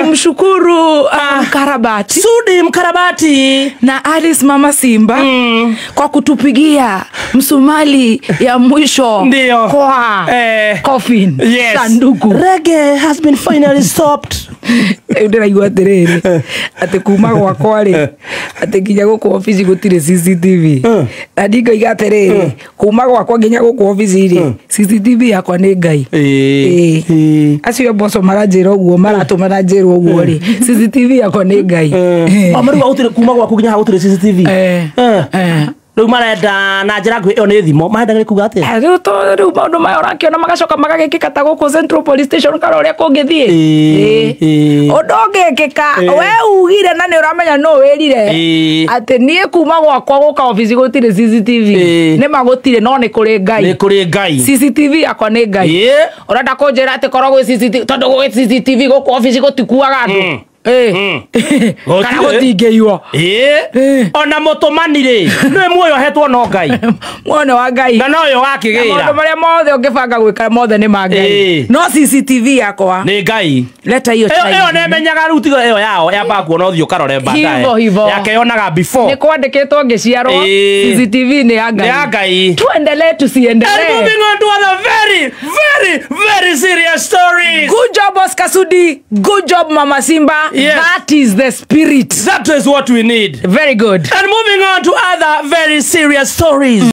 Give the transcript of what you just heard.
Kumshukuru Mkarabati Sudi Mkarabati na Alice Mama Simba kwa kutupigia msumali ya mwisho. Ndio. Kwa coffin. Yes. Sanduku. Reggae has been finally stopped. Ndiraigua atiriri ati kuma gwa kwari ati nginya guku office gutire CCTV andinga igatiriri kuma gwa kwa nginya guku office ri CCTV yakwa ni ngai acio boso maranjira uguo maratuma ranjira uguo ri CCTV yakwa ni ngai amaru gutire kuma gwa ku nginya gutire CCTV Rĩu marenda na njĩra nguhĩ ĩyo nĩ thimo marenda kuga atĩa rĩu maũndũ maya ũrakiona magacoka magagĩkĩka ta gũkũ Central Police Station kana ũrĩa kũngĩthiĩ ũndũ ũngĩkĩka we ugire na nĩ ũramenya no wĩrire atĩ niĩ kuma gwakwa gũka office gũtirĩ CCTV nĩ magũtirĩ no nĩ kũrĩ ngai CCTV yakwa nĩ ngai ũrenda kũnjĩra atĩ korwo gwĩ CCTV tondũ gwĩ CCTV gũkũ office gũtikuaga andũ kana gũtingĩiwo ona mũtũmani rĩ nĩ muoyo hetwo no ngai muone wa ngai na noyo wakĩgĩra maũndũ marĩa mothe ũngĩbanga gwĩka mothe nĩ ma ngai no CCTV yakwa nĩ ngai leta hiyo ĩyo nĩ menyaga rĩu tigo ĩyo yao yamba kuona ũthiũ karore baadaye yake yonaga before nĩ kwandĩkĩtwo ngĩciarwo CCTV nĩ ya ngai tuendelee tusiendelee. And moving on to other very serious stories. Good job Oscar Sudi, good job Mama Simba. Yes. That is the spirit. That is what we need. Very good. And moving on to other very serious stories.